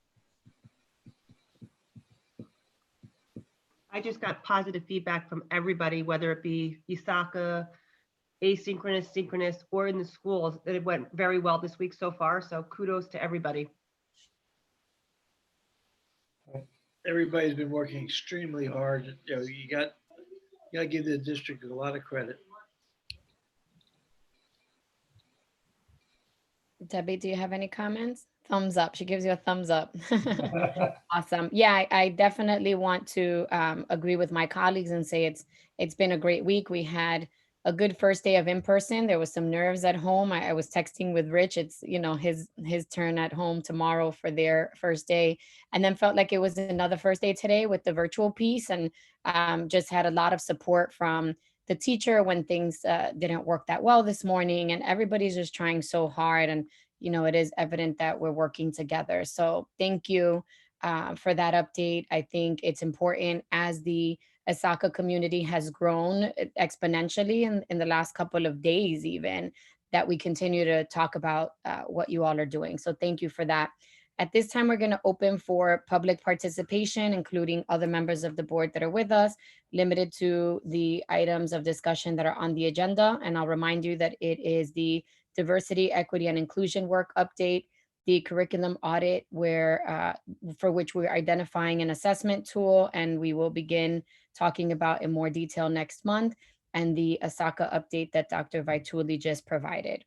I just got positive feedback from everybody, whether it be ISACA, asynchronous, synchronous, or in the schools, that it went very well this week so far. So kudos to everybody. Everybody's been working extremely hard. You know, you got to give the district a lot of credit. Debbie, do you have any comments? Thumbs up. She gives you a thumbs up. Awesome. Yeah, I definitely want to agree with my colleagues and say it's been a great week. We had a good first day of in-person. There was some nerves at home. I was texting with Rich. It's, you know, his turn at home tomorrow for their first day, and then felt like it was another first day today with the virtual piece, and just had a lot of support from the teacher when things didn't work that well this morning, and everybody's just trying so hard. And, you know, it is evident that we're working together. So thank you for that update. I think it's important as the ISACA community has grown exponentially in the last couple of days, even, that we continue to talk about what you all are doing. So thank you for that. At this time, we're going to open for public participation, including other members of the board that are with us, limited to the items of discussion that are on the agenda. And I'll remind you that it is the diversity, equity, and inclusion work update, the curriculum audit, where for which we're identifying an assessment tool, and we will begin talking about in more detail next month, and the ISACA update that Dr. Vaituli just provided.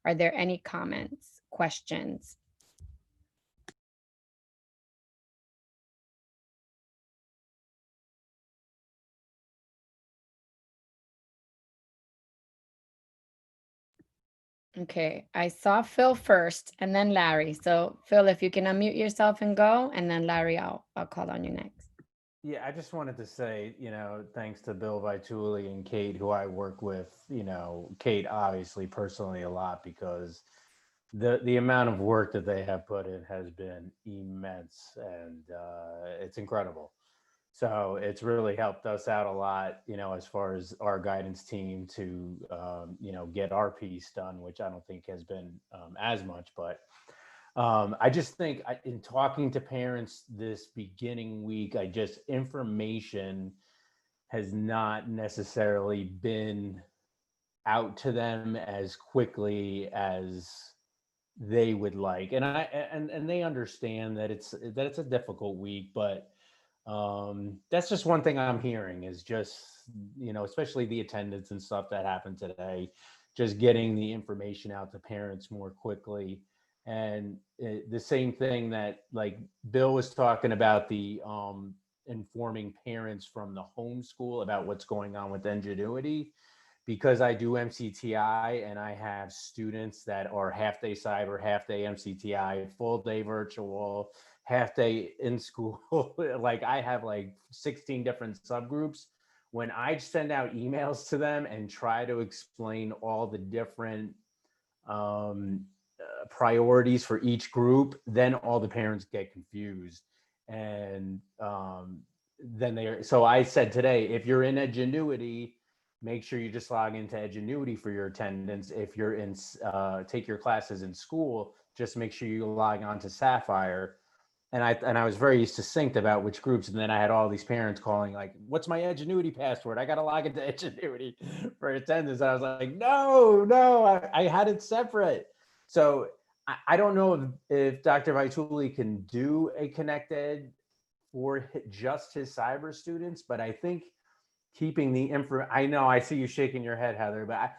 Are there any comments, questions? Okay, I saw Phil first and then Larry. So Phil, if you can unmute yourself and go, and then Larry, I'll call on you next. Yeah, I just wanted to say, you know, thanks to Bill Vituli and Kate, who I work with, you know, Kate obviously personally a lot, because the amount of work that they have put in has been immense, and it's incredible. So it's really helped us out a lot, as far as our guidance team to, get our piece done, which I don't think has been as much. But I just think in talking to parents this beginning week, information has not necessarily been out to them as quickly as they would like. And they understand that it's a difficult week, but that's just one thing I'm hearing is just, especially the attendance and stuff that happened today, just getting the information out to parents more quickly. And the same thing that like Bill was talking about, the informing parents from the homeschool about what's going on with Ingenuity, because I do MCTI and I have students that are half day cyber, half day MCTI, full day virtual, half day in school. Like I have like 16 different subgroups. When I send out emails to them and try to explain all the different priorities for each group, then all the parents get confused. And so I said today, if you're in Edgenuity, make sure you just log into Edgenuity for your attendance. If you're in take your classes in school, just make sure you log on to Sapphire. And I was very succinct about which groups. And then I had all these parents calling like, what's my Edgenuity password? I got to log into Edgenuity for attendance. And I was like, no, I had it separate. So I don't know if Dr. Vituli can do a Connected for just his cyber students, but I think keeping the info, I know I see you shaking your head, Heather, but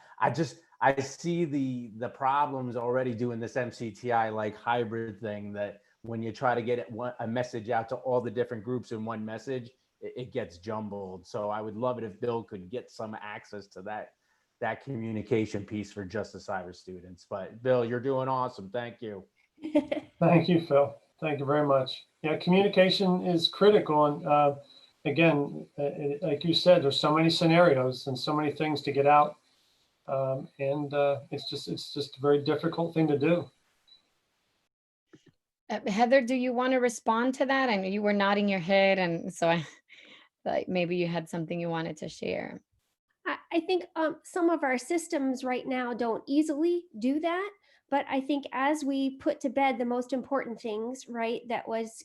I see the problems already doing this MCTI like hybrid thing, that when you try to get a message out to all the different groups in one message, it gets jumbled. So I would love it if Bill could get some access to that communication piece for just the cyber students. But Bill, you're doing awesome. Thank you. Thank you, Phil. Thank you very much. Yeah, communication is critical. And again, like you said, there's so many scenarios and so many things to get out. It's just a very difficult thing to do. Heather, do you want to respond to that? I know you were nodding your head, and so I like maybe you had something you wanted to share. I think some of our systems right now don't easily do that. But I think as we put to bed the most important things, right, that was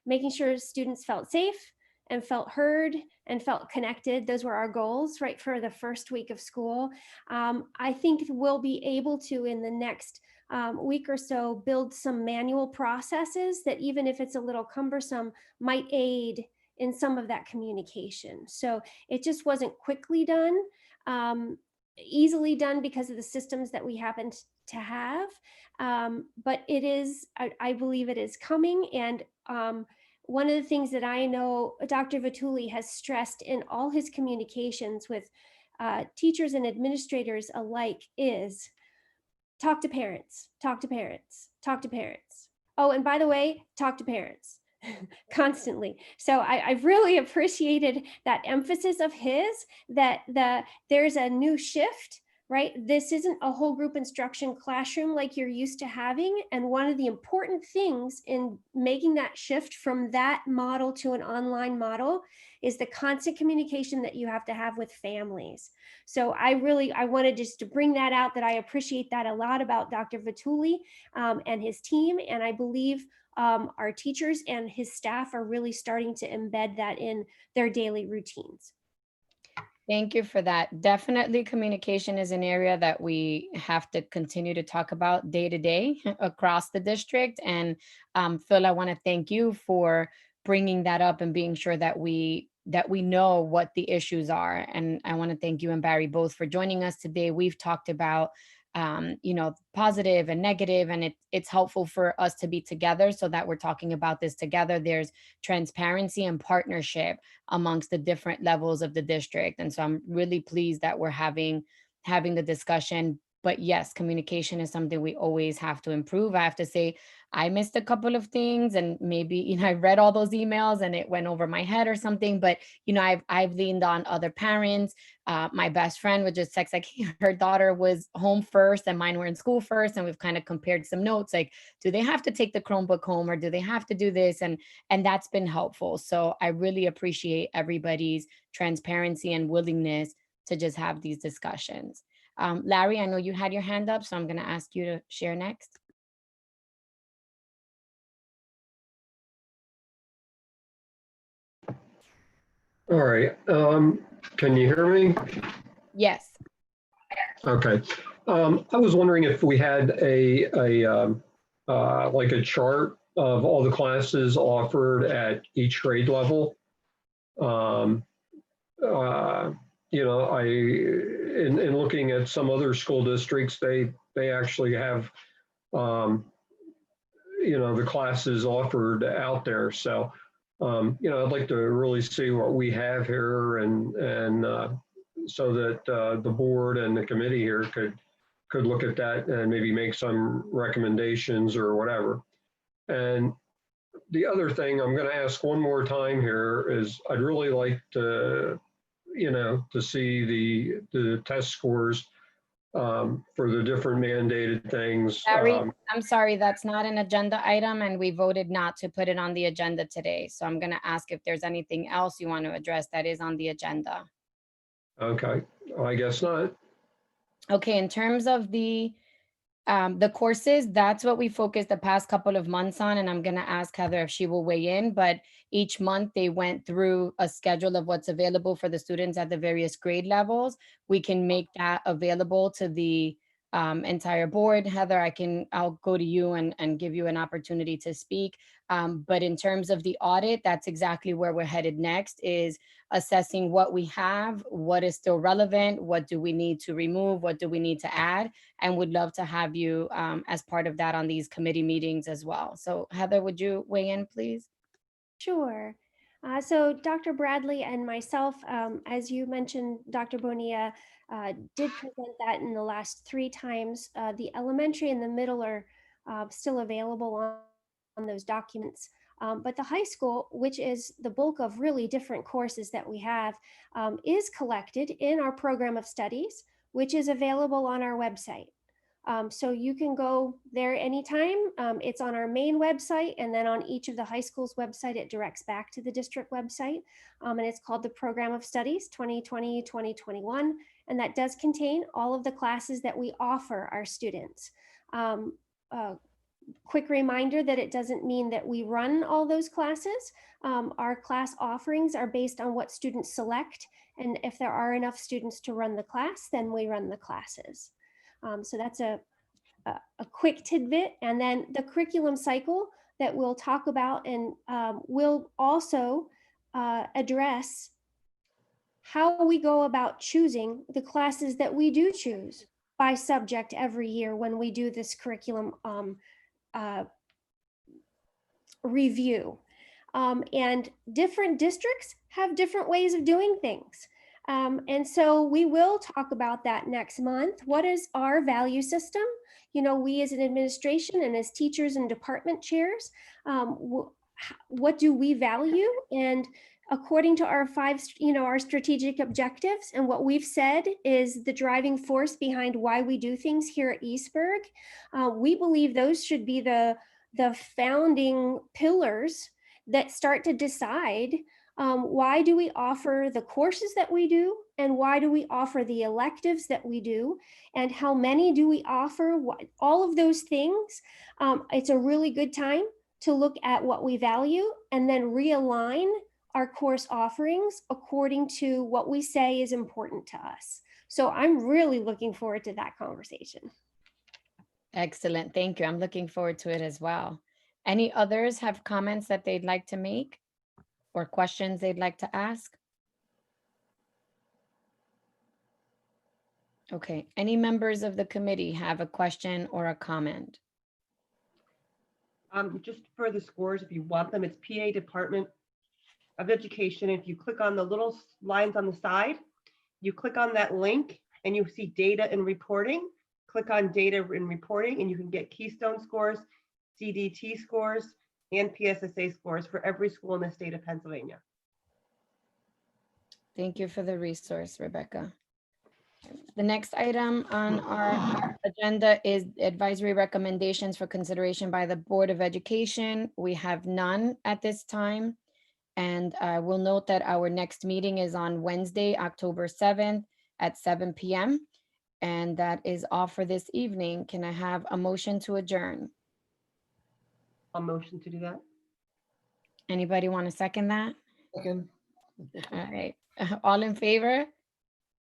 making sure students felt safe and felt heard and felt connected. Those were our goals, right, for the first week of school. I think we'll be able to, in the next week or so, build some manual processes that, even if it's a little cumbersome, might aid in some of that communication. So it just wasn't quickly done, easily done because of the systems that we happened to have. But it is, I believe it is coming. And one of the things that I know Dr. Vituli has stressed in all his communications with teachers and administrators alike is talk to parents, talk to parents, talk to parents. Oh, and by the way, talk to parents constantly. So I've really appreciated that emphasis of his, that there's a new shift, right? This isn't a whole group instruction classroom like you're used to having. And one of the important things in making that shift from that model to an online model is the constant communication that you have to have with families. So I wanted just to bring that out, that I appreciate that a lot about Dr. Vituli and his team. And I believe our teachers and his staff are really starting to embed that in their daily routines. Thank you for that. Definitely communication is an area that we have to continue to talk about day to day across the district. And Phil, I want to thank you for bringing that up and being sure that we know what the issues are. And I want to thank you and Barry both for joining us today. We've talked about positive and negative, and it's helpful for us to be together so that we're talking about this together. There's transparency and partnership amongst the different levels of the district. And so I'm really pleased that we're having the discussion. But yes, communication is something we always have to improve. I have to say, I missed a couple of things and maybe, I read all those emails and it went over my head or something, but, I've leaned on other parents. My best friend would just text like, her daughter was home first and mine were in school first. And we've kind of compared some notes, like, do they have to take the Chromebook home or do they have to do this? And that's been helpful. So I really appreciate everybody's transparency and willingness to just have these discussions. Larry, I know you had your hand up, so I'm going to ask you to share next. All right. Can you hear me? Yes. Okay. I was wondering if we had like a chart of all the classes offered at each grade level. In looking at some other school districts, they actually have, the classes offered out there. So, I'd like to really see what we have here and so that the board and the committee here could look at that and maybe make some recommendations or whatever. And the other thing I'm going to ask one more time here is I'd really like to see the test scores for the different mandated things. Larry, I'm sorry, that's not an agenda item and we voted not to put it on the agenda today. So I'm going to ask if there's anything else you want to address that is on the agenda. Okay, I guess not. Okay, in terms of the courses, that's what we focused the past couple of months on, and I'm going to ask Heather if she will weigh in, but each month they went through a schedule of what's available for the students at the various grade levels. We can make that available to the entire board. Heather, I'll go to you and give you an opportunity to speak. But in terms of the audit, that's exactly where we're headed next, is assessing what we have, what is still relevant, what do we need to remove, what do we need to add, and would love to have you as part of that on these committee meetings as well. So Heather, would you weigh in, please? Sure. So Dr. Bradley and myself, as you mentioned, Dr. Bonilla did present that in the last 3 times. The elementary and the middle are still available on those documents. But the high school, which is the bulk of really different courses that we have, is collected in our program of studies, which is available on our website. So you can go there anytime. It's on our main website, and then on each of the high schools' website, it directs back to the district website. And it's called the Program of Studies 2020-2021. And that does contain all of the classes that we offer our students. Quick reminder that it doesn't mean that we run all those classes. Our class offerings are based on what students select. And if there are enough students to run the class, then we run the classes. So that's a quick tidbit. And then the curriculum cycle that we'll talk about, and we'll also address how we go about choosing the classes that we do choose by subject every year when we do this curriculum review. And different districts have different ways of doing things. And so we will talk about that next month. What is our value system? We as an administration and as teachers and department chairs, what do we value? And according to our 5, our strategic objectives, and what we've said is the driving force behind why we do things here at Eastburg, we believe those should be the founding pillars that start to decide why do we offer the courses that we do, and why do we offer the electives that we do, and how many do we offer, all of those things. It's a really good time to look at what we value and then realign our course offerings according to what we say is important to us. So I'm really looking forward to that conversation. Excellent. Thank you. I'm looking forward to it as well. Any others have comments that they'd like to make or questions they'd like to ask? Okay. Any members of the committee have a question or a comment? Just for the scores, if you want them, it's PA Department of Education. If you click on the little lines on the side, you click on that link and you see data and reporting. Click on data and reporting and you can get Keystone scores, CDT scores, and PSSA scores for every school in the state of Pennsylvania. Thank you for the resource, Rebecca. The next item on our agenda is advisory recommendations for consideration by the Board of Education. We have none at this time. And I will note that our next meeting is on Wednesday, October 7th at 7 p.m. And that is all for this evening. Can I have a motion to adjourn? A motion to do that? Anybody want to second that? Second. All right. All in favor?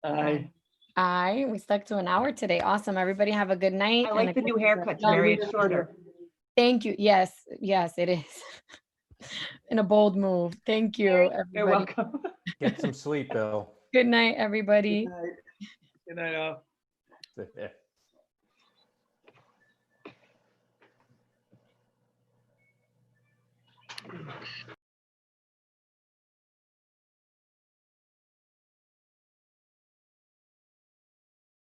Aye. Aye. We stuck to an hour today. Awesome. Everybody have a good night. I and like a the good- new haircut, Terry. It's shorter. Thank you. Yes, yes, it is. In a bold move. Thank you, You're everybody. welcome. Get some sleep, Bill. Good night, everybody. Good night. Good night, all. Yeah.